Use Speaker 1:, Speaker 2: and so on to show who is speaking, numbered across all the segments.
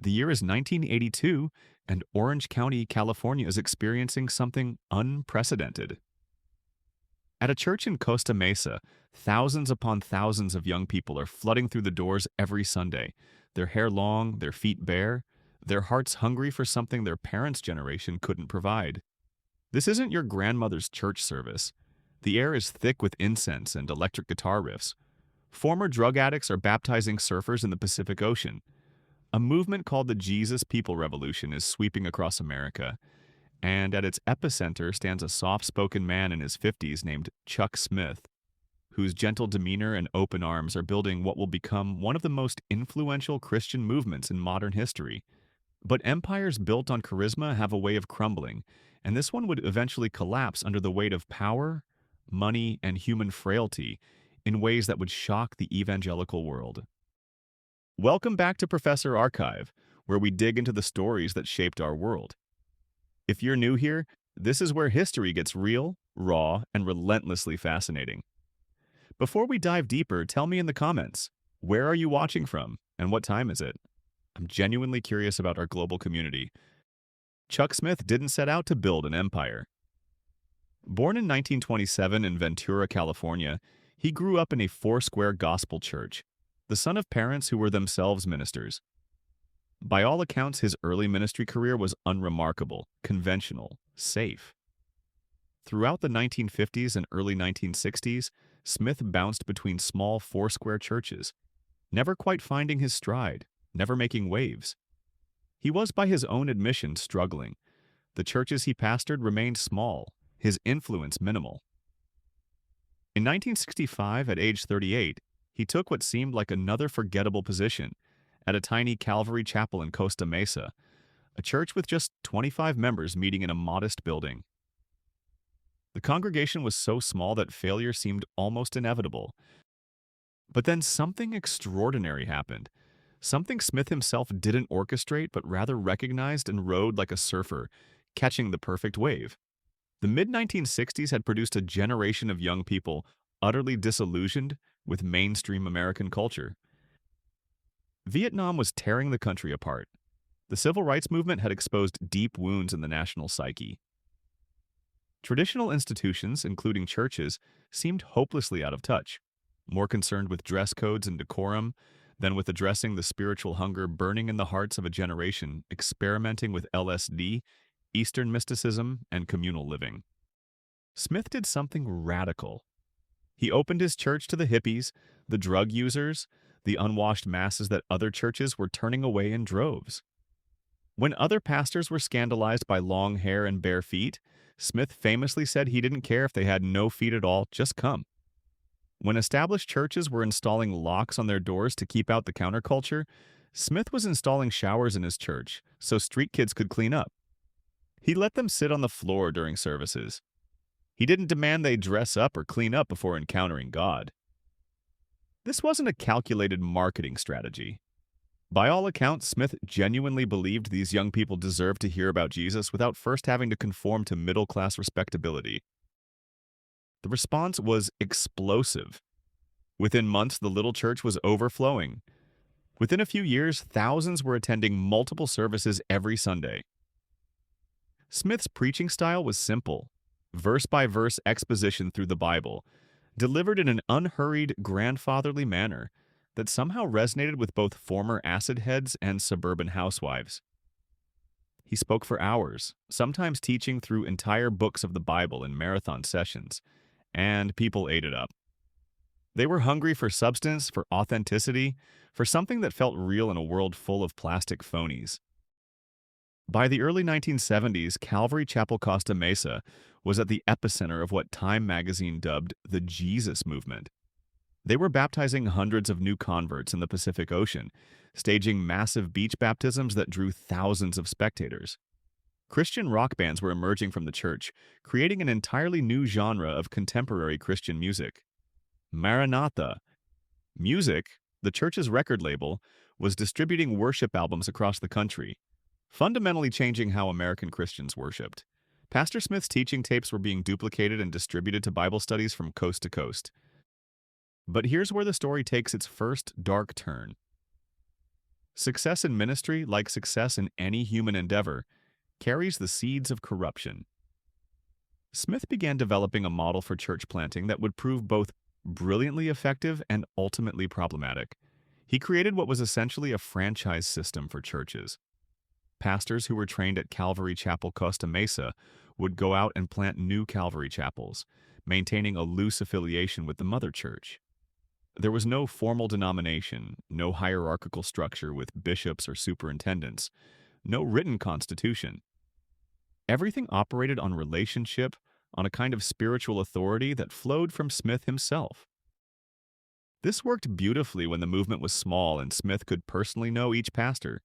Speaker 1: The year is 1982, and Orange County, California is experiencing something unprecedented. At a church in Costa Mesa, thousands upon thousands of young people are flooding through the doors every Sunday, their hair long, their feet bare, their hearts hungry for something their parents' generation couldn't provide. This isn't your grandmother's church service. The air is thick with incense and electric guitar riffs. Former drug addicts are baptizing surfers in the Pacific Ocean. A movement called the Jesus People Revolution is sweeping across America, and at its epicenter stands a soft-spoken man in his 50s named Chuck Smith, whose gentle demeanor and open arms are building what will become one of the most influential Christian movements in modern history. But empires built on charisma have a way of crumbling, and this one would eventually collapse under the weight of power, money, and human frailty in ways that would shock the evangelical world. Welcome back to Professor Archive, where we dig into the stories that shaped our world. If you're new here, this is where history gets real, raw, and relentlessly fascinating. Before we dive deeper, tell me in the comments, where are you watching from, and what time is it? I'm genuinely curious about our global community. Chuck Smith didn't set out to build an empire. Born in 1927 in Ventura, California, he grew up in a four-square gospel church, the son of parents who were themselves ministers. By all accounts, his early ministry career was unremarkable, conventional, safe. Throughout the 1950s and early 1960s, Smith bounced between small four-square churches, never quite finding his stride, never making waves. He was, by his own admission, struggling. The churches he pastored remained small, his influence minimal. In 1965, at age 38, he took what seemed like another forgettable position at a tiny Calvary Chapel in Costa Mesa, a church with just 25 members meeting in a modest building. The congregation was so small that failure seemed almost inevitable. But then something extraordinary happened. Something Smith himself didn't orchestrate, but rather recognized and rode like a surfer, catching the perfect wave. The mid-1960s had produced a generation of young people utterly disillusioned with mainstream American culture. Vietnam was tearing the country apart. The civil rights movement had exposed deep wounds in the national psyche. Traditional institutions, including churches, seemed hopelessly out of touch, more concerned with dress codes and decorum than with addressing the spiritual hunger burning in the hearts of a generation experimenting with LSD, Eastern mysticism, and communal living. Smith did something radical. He opened his church to the hippies, the drug users, the unwashed masses that other churches were turning away in droves. When other pastors were scandalized by long hair and bare feet, Smith famously said he didn't care if they had no feet at all, just come. When established churches were installing locks on their doors to keep out the counterculture, Smith was installing showers in his church so street kids could clean up. He let them sit on the floor during services. He didn't demand they dress up or clean up before encountering God. This wasn't a calculated marketing strategy. By all accounts, Smith genuinely believed these young people deserved to hear about Jesus without first having to conform to middle-class respectability. The response was explosive. Within months, the little church was overflowing. Within a few years, thousands were attending multiple services every Sunday. Smith's preaching style was simple, verse-by-verse exposition through the Bible, delivered in an unhurried, grandfatherly manner that somehow resonated with both former acid heads and suburban housewives. He spoke for hours, sometimes teaching through entire books of the Bible in marathon sessions, and people ate it up. They were hungry for substance, for authenticity, for something that felt real in a world full of plastic phonies. By the early 1970s, Calvary Chapel, Costa Mesa was at the epicenter of what Time magazine dubbed the Jesus movement. They were baptizing hundreds of new converts in the Pacific Ocean, staging massive beach baptisms that drew thousands of spectators. Christian rock bands were emerging from the church, creating an entirely new genre of contemporary Christian music. Maranatha. Music, the church's record label, was distributing worship albums across the country, fundamentally changing how American Christians worshipped. Pastor Smith's teaching tapes were being duplicated and distributed to Bible studies from coast to coast. But here's where the story takes its first dark turn. Success in ministry, like success in any human endeavor, carries the seeds of corruption. Smith began developing a model for church planting that would prove both brilliantly effective and ultimately problematic. He created what was essentially a franchise system for churches. Pastors who were trained at Calvary Chapel, Costa Mesa, would go out and plant new Calvary chapels, maintaining a loose affiliation with the mother church. There was no formal denomination, no hierarchical structure with bishops or superintendents, no written constitution. Everything operated on relationship, on a kind of spiritual authority that flowed from Smith himself. This worked beautifully when the movement was small and Smith could personally know each pastor.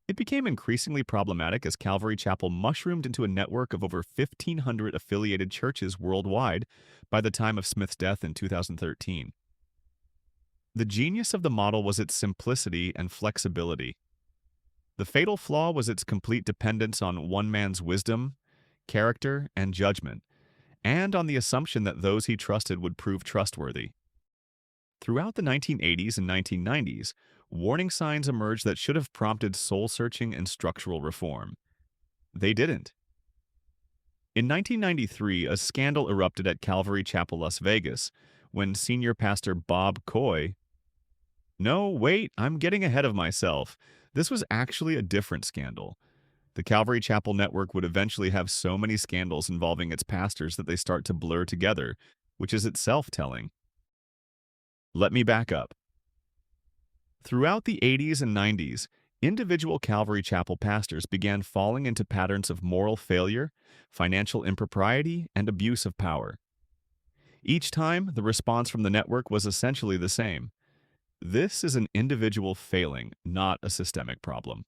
Speaker 1: It became increasingly problematic as Calvary Chapel mushroomed into a network of over 1,500 affiliated churches worldwide by the time of Smith's death in 2013. The genius of the model was its simplicity and flexibility. The fatal flaw was its complete dependence on one man's wisdom, character, and judgment, and on the assumption that those he trusted would prove trustworthy. Throughout the 1980s and 1990s, warning signs emerged that should have prompted soul-searching and structural reform. They didn't. In 1993, a scandal erupted at Calvary Chapel, Las Vegas, when senior pastor Bob Coy— No, wait, I'm getting ahead of myself. This was actually a different scandal. The Calvary Chapel network would eventually have so many scandals involving its pastors that they start to blur together, which is itself telling. Let me back up. Throughout the 80s and 90s, individual Calvary Chapel pastors began falling into patterns of moral failure, financial impropriety, and abuse of power. Each time, the response from the network was essentially the same. This is an individual failing, not a systemic problem.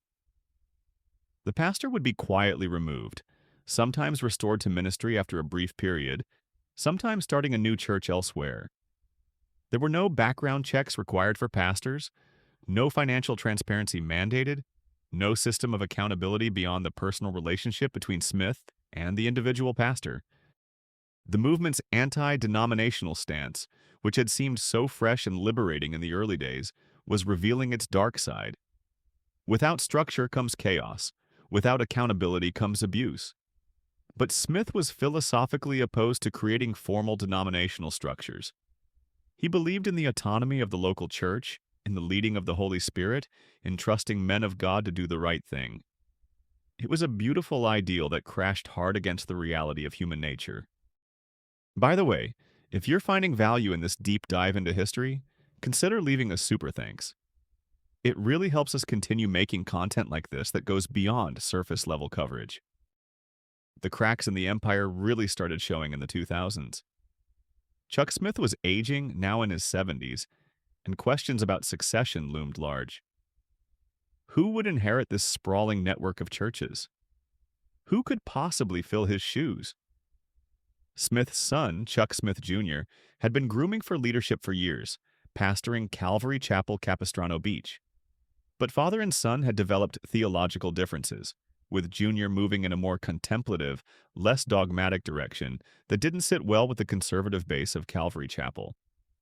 Speaker 1: The pastor would be quietly removed, sometimes restored to ministry after a brief period, sometimes starting a new church elsewhere. There were no background checks required for pastors, no financial transparency mandated, no system of accountability beyond the personal relationship between Smith and the individual pastor. The movement's anti-denominational stance, which had seemed so fresh and liberating in the early days, was revealing its dark side. Without structure comes chaos. Without accountability comes abuse. But Smith was philosophically opposed to creating formal denominational structures. He believed in the autonomy of the local church, in the leading of the Holy Spirit, in trusting men of God to do the right thing. It was a beautiful ideal that crashed hard against the reality of human nature. By the way, if you're finding value in this deep dive into history, consider leaving a super thanks. It really helps us continue making content like this that goes beyond surface-level coverage. The cracks in the empire really started showing in the 2000s. Chuck Smith was aging, now in his 70s, and questions about succession loomed large. Who would inherit this sprawling network of churches? Who could possibly fill his shoes? Smith's son, Chuck Smith Jr., had been grooming for leadership for years, pastoring Calvary Chapel, Capistrano Beach. But father and son had developed theological differences, with Jr. moving in a more contemplative, less dogmatic direction that didn't sit well with the conservative base of Calvary Chapel.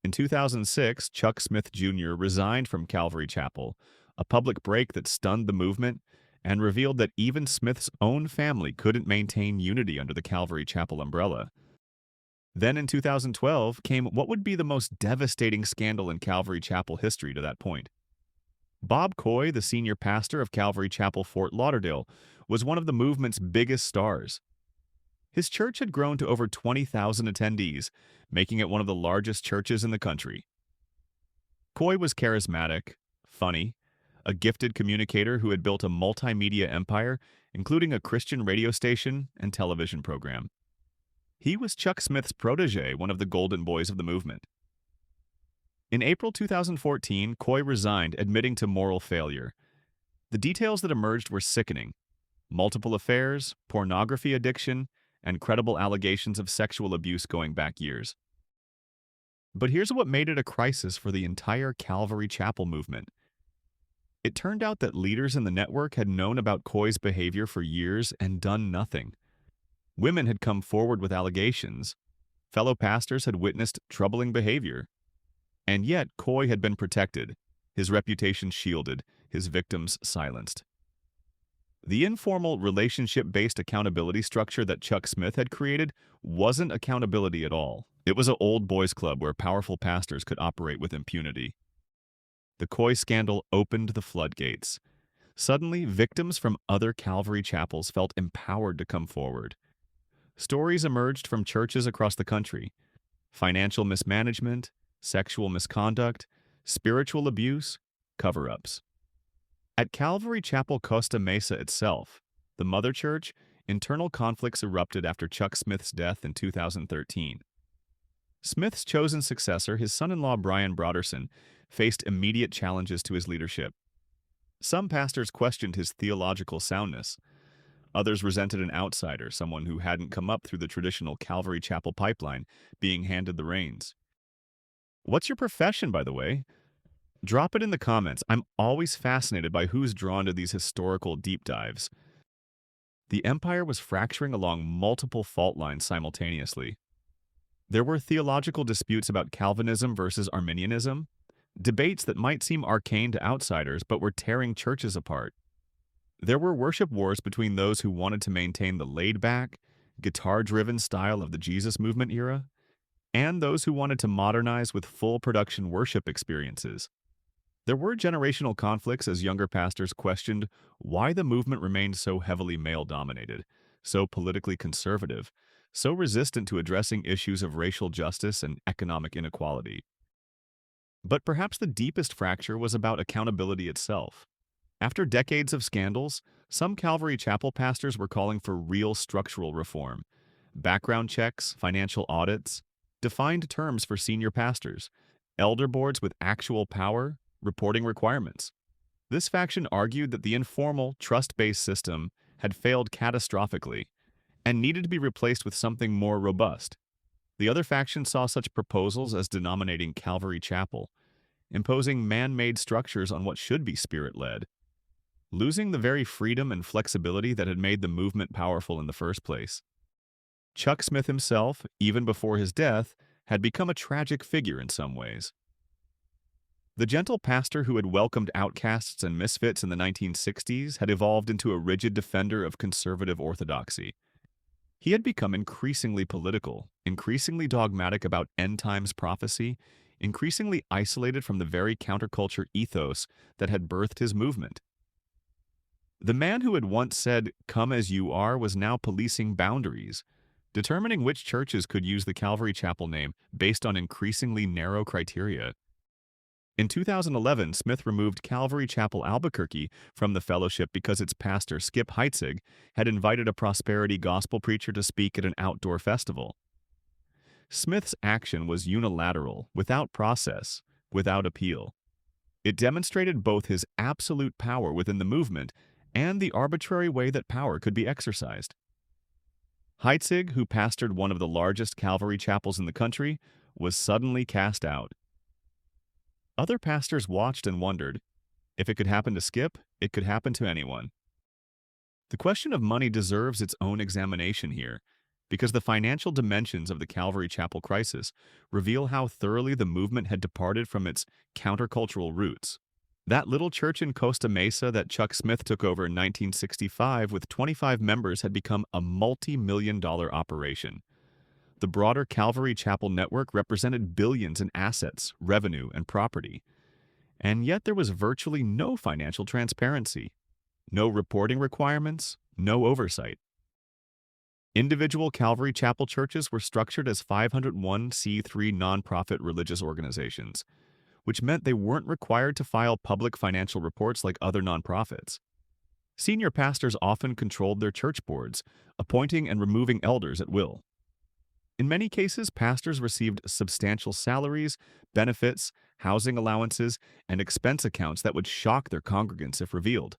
Speaker 1: In 2006, Chuck Smith Jr. resigned from Calvary Chapel, a public break that stunned the movement and revealed that even Smith's own family couldn't maintain unity under the Calvary Chapel umbrella. Then in 2012 came what would be the most devastating scandal in Calvary Chapel history to that point. Bob Coy, the senior pastor of Calvary Chapel, Fort Lauderdale, was one of the movement's biggest stars. His church had grown to over 20,000 attendees, making it one of the largest churches in the country. Coy was charismatic, funny, a gifted communicator who had built a multimedia empire, including a Christian radio station and television program. He was Chuck Smith's protege, one of the golden boys of the movement. In April 2014, Coy resigned, admitting to moral failure. The details that emerged were sickening. Multiple affairs, pornography addiction, and credible allegations of sexual abuse going back years. But here's what made it a crisis for the entire Calvary Chapel movement. It turned out that leaders in the network had known about Coy's behavior for years and done nothing. Women had come forward with allegations. Fellow pastors had witnessed troubling behavior. And yet, Coy had been protected, his reputation shielded, his victims silenced. The informal, relationship-based accountability structure that Chuck Smith had created wasn't accountability at all. It was an old boys club where powerful pastors could operate with impunity. The Coy scandal opened the floodgates. Suddenly, victims from other Calvary chapels felt empowered to come forward. Stories emerged from churches across the country: financial mismanagement, sexual misconduct, spiritual abuse, cover-ups. At Calvary Chapel Costa Mesa itself, the mother church, internal conflicts erupted after Chuck Smith's death in 2013. Smith's chosen successor, his son-in-law Brian Broderson, faced immediate challenges to his leadership. Some pastors questioned his theological soundness. Others resented an outsider, someone who hadn't come up through the traditional Calvary Chapel pipeline, being handed the reins. What's your profession, by the way? Drop it in the comments. I'm always fascinated by who's drawn to these historical deep dives. The empire was fracturing along multiple fault lines simultaneously. There were theological disputes about Calvinism versus Arminianism, debates that might seem arcane to outsiders but were tearing churches apart. There were worship wars between those who wanted to maintain the laid-back, guitar-driven style of the Jesus movement era, and those who wanted to modernize with full production worship experiences. There were generational conflicts as younger pastors questioned why the movement remained so heavily male-dominated, so politically conservative, so resistant to addressing issues of racial justice and economic inequality. But perhaps the deepest fracture was about accountability itself. After decades of scandals, some Calvary Chapel pastors were calling for real structural reform: background checks, financial audits, defined terms for senior pastors, elder boards with actual power, reporting requirements. This faction argued that the informal, trust-based system had failed catastrophically and needed to be replaced with something more robust. The other faction saw such proposals as denominating Calvary Chapel, imposing man-made structures on what should be spirit-led, losing the very freedom and flexibility that had made the movement powerful in the first place. Chuck Smith himself, even before his death, had become a tragic figure in some ways. The gentle pastor who had welcomed outcasts and misfits in the 1960s had evolved into a rigid defender of conservative orthodoxy. He had become increasingly political, increasingly dogmatic about end-times prophecy, increasingly isolated from the very counterculture ethos that had birthed his movement. The man who had once said, "Come as you are," was now policing boundaries, determining which churches could use the Calvary Chapel name based on increasingly narrow criteria. In 2011, Smith removed Calvary Chapel Albuquerque from the fellowship because its pastor, Skip Heitzig, had invited a prosperity gospel preacher to speak at an outdoor festival. Smith's action was unilateral, without process, without appeal. It demonstrated both his absolute power within the movement and the arbitrary way that power could be exercised. Heitzig, who pastored one of the largest Calvary chapels in the country, was suddenly cast out. Other pastors watched and wondered, if it could happen to Skip, it could happen to anyone. The question of money deserves its own examination here, because the financial dimensions of the Calvary Chapel crisis reveal how thoroughly the movement had departed from its countercultural roots. That little church in Costa Mesa that Chuck Smith took over in 1965 with 25 members had become a multi-million-dollar operation. The broader Calvary Chapel network represented billions in assets, revenue, and property. And yet there was virtually no financial transparency, no reporting requirements, no oversight. Individual Calvary Chapel churches were structured as 501c3 nonprofit religious organizations, which meant they weren't required to file public financial reports like other nonprofits. Senior pastors often controlled their church boards, appointing and removing elders at will. In many cases, pastors received substantial salaries, benefits, housing allowances, and expense accounts that would shock their congregants if revealed.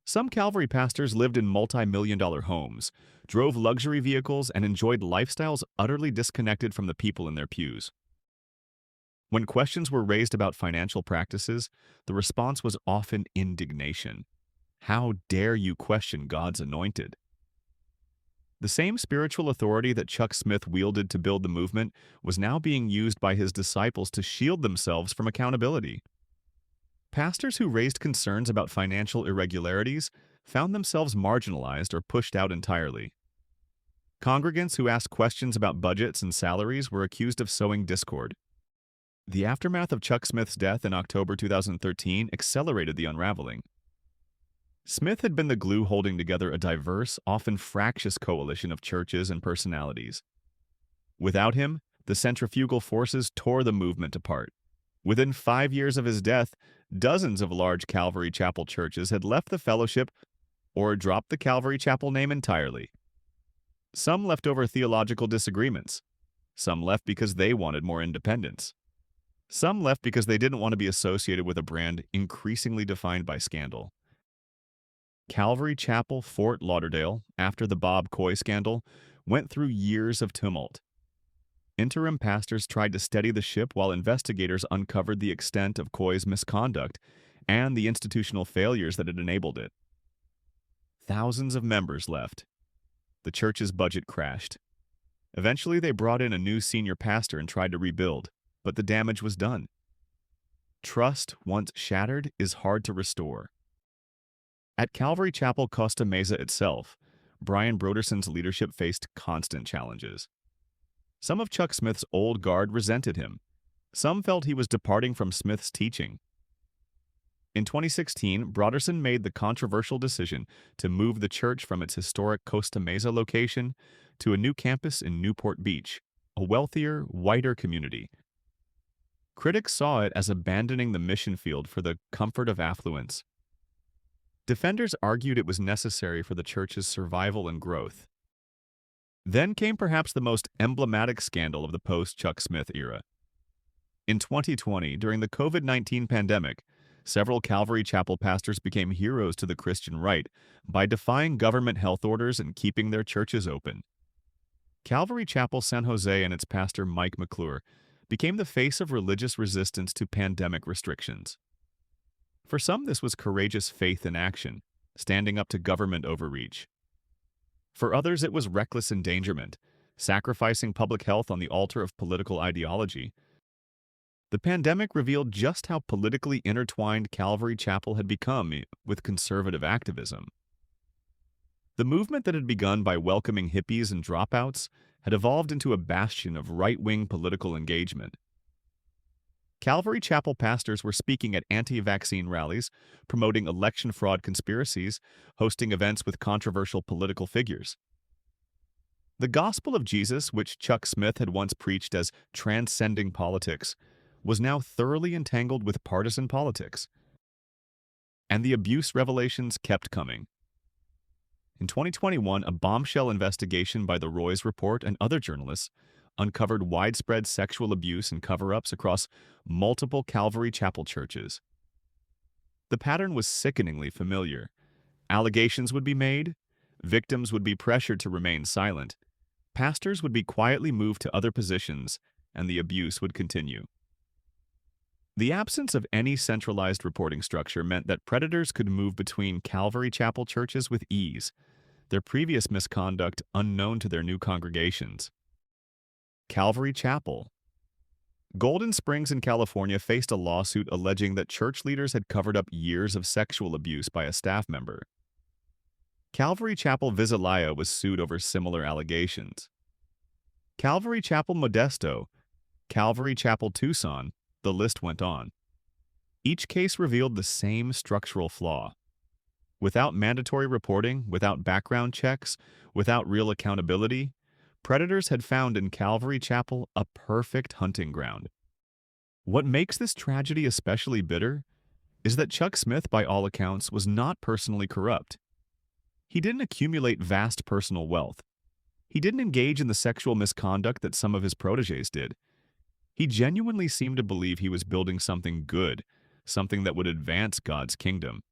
Speaker 1: Some Calvary pastors lived in multi-million-dollar homes, drove luxury vehicles, and enjoyed lifestyles utterly disconnected from the people in their pews. When questions were raised about financial practices, the response was often indignation. How dare you question God's anointed? The same spiritual authority that Chuck Smith wielded to build the movement was now being used by his disciples to shield themselves from accountability. Pastors who raised concerns about financial irregularities found themselves marginalized or pushed out entirely. Congregants who asked questions about budgets and salaries were accused of sowing discord. The aftermath of Chuck Smith's death in October 2013 accelerated the unraveling. Smith had been the glue holding together a diverse, often fractious coalition of churches and personalities. Without him, the centrifugal forces tore the movement apart. Within 5 years of his death, dozens of large Calvary Chapel churches had left the fellowship or dropped the Calvary Chapel name entirely. Some left over theological disagreements. Some left because they wanted more independence. Some left because they didn't want to be associated with a brand increasingly defined by scandal. Calvary Chapel, Fort Lauderdale, after the Bob Coy scandal, went through years of tumult. Interim pastors tried to steady the ship while investigators uncovered the extent of Coy's misconduct and the institutional failures that had enabled it. Thousands of members left. The church's budget crashed. Eventually, they brought in a new senior pastor and tried to rebuild, but the damage was done. Trust, once shattered, is hard to restore. At Calvary Chapel, Costa Mesa itself, Brian Broderson's leadership faced constant challenges. Some of Chuck Smith's old guard resented him. Some felt he was departing from Smith's teaching. In 2016, Broderson made the controversial decision to move the church from its historic Costa Mesa location to a new campus in Newport Beach, a wealthier, whiter community. Critics saw it as abandoning the mission field for the comfort of affluence. Defenders argued it was necessary for the church's survival and growth. Then came perhaps the most emblematic scandal of the post-Chuck Smith era. In 2020, during the COVID-19 pandemic, several Calvary Chapel pastors became heroes to the Christian right by defying government health orders and keeping their churches open. Calvary Chapel San Jose and its pastor Mike McClure became the face of religious resistance to pandemic restrictions. For some, this was courageous faith in action, standing up to government overreach. For others, it was reckless endangerment, sacrificing public health on the altar of political ideology. The pandemic revealed just how politically intertwined Calvary Chapel had become with conservative activism. The movement that had begun by welcoming hippies and dropouts had evolved into a bastion of right-wing political engagement. Calvary Chapel pastors were speaking at anti-vaccine rallies, promoting election fraud conspiracies, hosting events with controversial political figures. The gospel of Jesus, which Chuck Smith had once preached as transcending politics, was now thoroughly entangled with partisan politics. And the abuse revelations kept coming. In 2021, a bombshell investigation by the Roy's Report and other journalists uncovered widespread sexual abuse and cover-ups across multiple Calvary Chapel churches. The pattern was sickeningly familiar. Allegations would be made, victims would be pressured to remain silent, pastors would be quietly moved to other positions, and the abuse would continue. The absence of any centralized reporting structure meant that predators could move between Calvary Chapel churches with ease, their previous misconduct unknown to their new congregations. Calvary Chapel. Golden Springs in California faced a lawsuit alleging that church leaders had covered up years of sexual abuse by a staff member. Calvary Chapel Visalia was sued over similar allegations. Calvary Chapel Modesto, Calvary Chapel Tucson, the list went on. Each case revealed the same structural flaw. Without mandatory reporting, without background checks, without real accountability, predators had found in Calvary Chapel a perfect hunting ground. What makes this tragedy especially bitter is that Chuck Smith, by all accounts, was not personally corrupt. He didn't accumulate vast personal wealth. He didn't engage in the sexual misconduct that some of his protégés did. He genuinely seemed to believe he was building something good, something that would advance God's kingdom.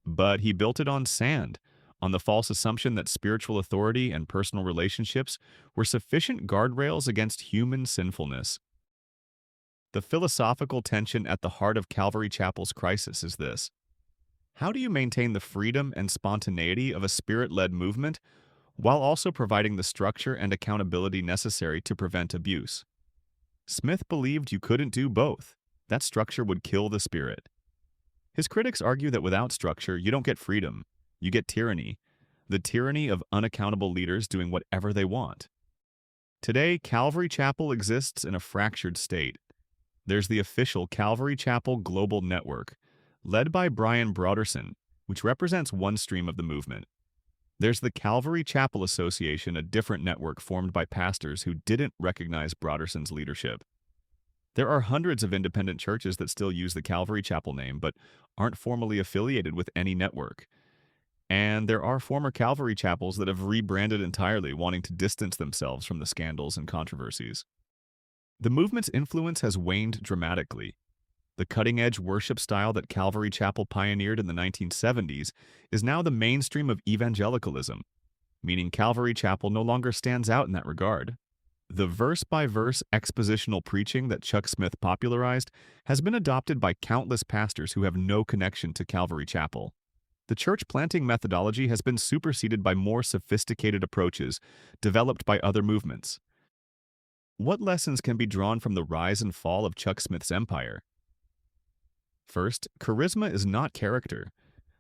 Speaker 1: But he built it on sand, on the false assumption that spiritual authority and personal relationships were sufficient guardrails against human sinfulness. The philosophical tension at the heart of Calvary Chapel's crisis is this: how do you maintain the freedom and spontaneity of a spirit-led movement while also providing the structure and accountability necessary to prevent abuse? Smith believed you couldn't do both. That structure would kill the spirit. His critics argue that without structure, you don't get freedom. You get tyranny, the tyranny of unaccountable leaders doing whatever they want. Today, Calvary Chapel exists in a fractured state. There's the official Calvary Chapel Global Network, led by Brian Broderson, which represents one stream of the movement. There's the Calvary Chapel Association, a different network formed by pastors who didn't recognize Broderson's leadership. There are hundreds of independent churches that still use the Calvary Chapel name but aren't formally affiliated with any network. And there are former Calvary Chapels that have rebranded entirely, wanting to distance themselves from the scandals and controversies. The movement's influence has waned dramatically. The cutting-edge worship style that Calvary Chapel pioneered in the 1970s is now the mainstream of evangelicalism, meaning Calvary Chapel no longer stands out in that regard. The verse-by-verse expositional preaching that Chuck Smith popularized has been adopted by countless pastors who have no connection to Calvary Chapel. The church planting methodology has been superseded by more sophisticated approaches developed by other movements. What lessons can be drawn from the rise and fall of Chuck Smith's empire? First, charisma is not character.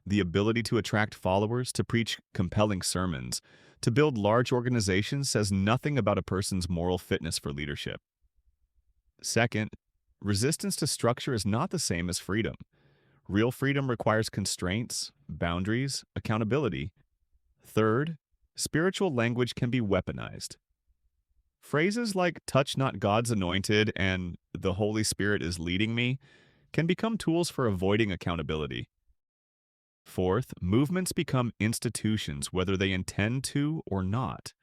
Speaker 1: The ability to attract followers, to preach compelling sermons, to build large organizations says nothing about a person's moral fitness for leadership. Second, resistance to structure is not the same as freedom. Real freedom requires constraints, boundaries, accountability. Third, spiritual language can be weaponized. Phrases like "touch not God's anointed" and "the Holy Spirit is leading me" can become tools for avoiding accountability. Fourth, movements become institutions whether they intend to or not.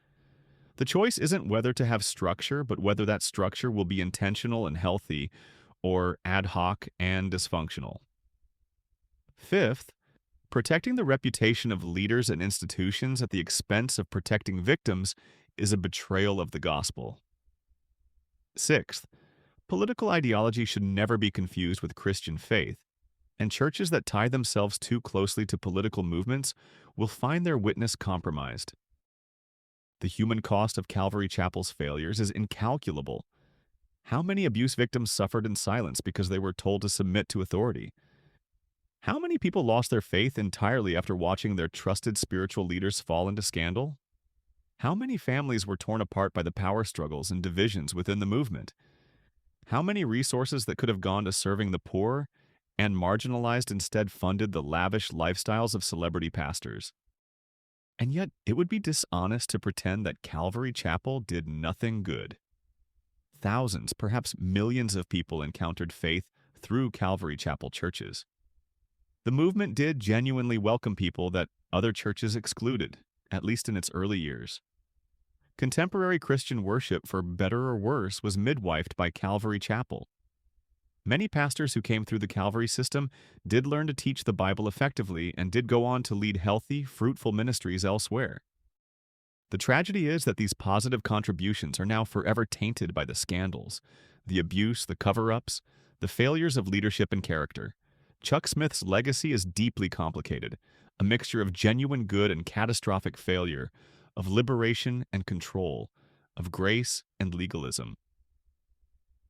Speaker 1: The choice isn't whether to have structure, but whether that structure will be intentional and healthy, or ad hoc and dysfunctional. Fifth, protecting the reputation of leaders and institutions at the expense of protecting victims is a betrayal of the gospel. Sixth, political ideology should never be confused with Christian faith, and churches that tie themselves too closely to political movements will find their witness compromised. The human cost of Calvary Chapel's failures is incalculable. How many abuse victims suffered in silence because they were told to submit to authority? How many people lost their faith entirely after watching their trusted spiritual leaders fall into scandal? How many families were torn apart by the power struggles and divisions within the movement? How many resources that could have gone to serving the poor and marginalized instead funded the lavish lifestyles of celebrity pastors? And yet, it would be dishonest to pretend that Calvary Chapel did nothing good. Thousands, perhaps millions of people encountered faith through Calvary Chapel churches. The movement did genuinely welcome people that other churches excluded, at least in its early years. Contemporary Christian worship, for better or worse, was midwifed by Calvary Chapel. Many pastors who came through the Calvary system did learn to teach the Bible effectively and did go on to lead healthy, fruitful ministries elsewhere. The tragedy is that these positive contributions are now forever tainted by the scandals, the abuse, the cover-ups, the failures of leadership and character. Chuck Smith's legacy is deeply complicated, a mixture of genuine good and catastrophic failure, of liberation and control, of grace and legalism.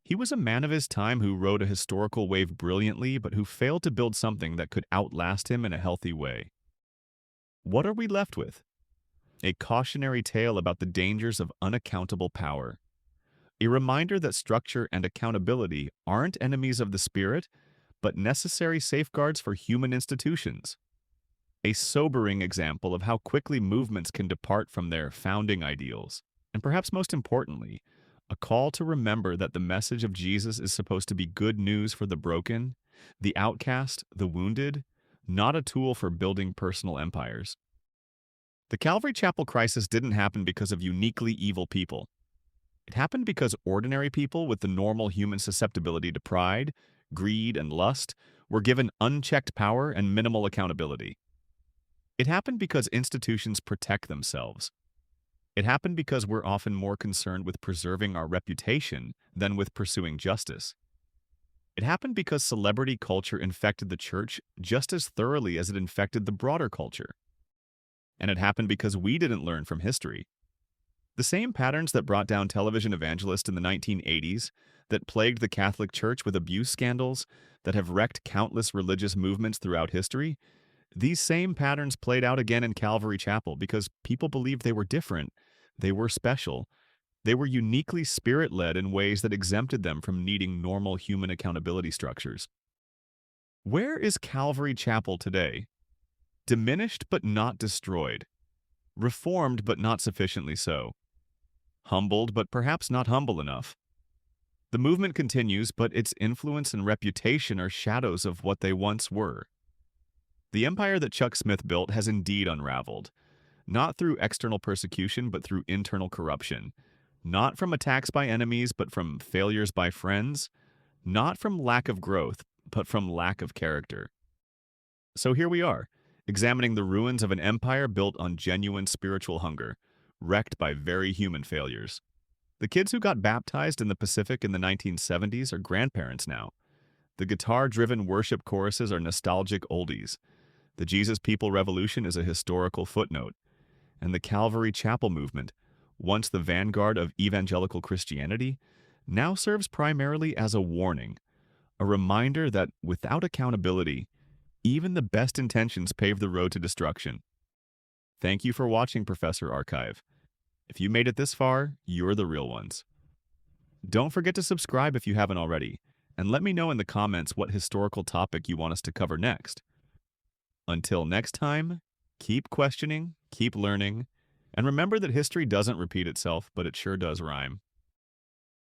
Speaker 1: He was a man of his time who rode a historical wave brilliantly, but who failed to build something that could outlast him in a healthy way. What are we left with? A cautionary tale about the dangers of unaccountable power. A reminder that structure and accountability aren't enemies of the spirit, but necessary safeguards for human institutions. A sobering example of how quickly movements can depart from their founding ideals. And perhaps most importantly, a call to remember that the message of Jesus is supposed to be good news for the broken, the outcast, the wounded, not a tool for building personal empires. The Calvary Chapel crisis didn't happen because of uniquely evil people. It happened because ordinary people with the normal human susceptibility to pride, greed, and lust were given unchecked power and minimal accountability. It happened because institutions protect themselves. It happened because we're often more concerned with preserving our reputation than with pursuing justice. It happened because celebrity culture infected the church just as thoroughly as it infected the broader culture. And it happened because we didn't learn from history. The same patterns that brought down television evangelists in the 1980s, that plagued the Catholic Church with abuse scandals, that have wrecked countless religious movements throughout history, these same patterns played out again in Calvary Chapel because people believed they were different, they were special, they were uniquely spirit-led in ways that exempted them from needing normal human accountability structures. Where is Calvary Chapel today? Diminished but not destroyed. Reformed but not sufficiently so. Humbled but perhaps not humble enough. The movement continues, but its influence and reputation are shadows of what they once were. The empire that Chuck Smith built has indeed unraveled, not through external persecution but through internal corruption, not from attacks by enemies but from failures by friends, not from lack of growth but from lack of character. So here we are, examining the ruins of an empire built on genuine spiritual hunger, wrecked by very human failures. The kids who got baptized in the Pacific in the 1970s are grandparents now. The guitar-driven worship choruses are nostalgic oldies. The Jesus People Revolution is a historical footnote. And the Calvary Chapel movement, once the vanguard of evangelical Christianity, now serves primarily as a warning, a reminder that without accountability, even the best intentions pave the road to destruction. Thank you for watching, Professor Archive. If you made it this far, you're the real ones. Don't forget to subscribe if you haven't already, and let me know in the comments what historical topic you want us to cover next. Until next time, keep questioning, keep learning, and remember that history doesn't repeat itself, but it sure does rhyme.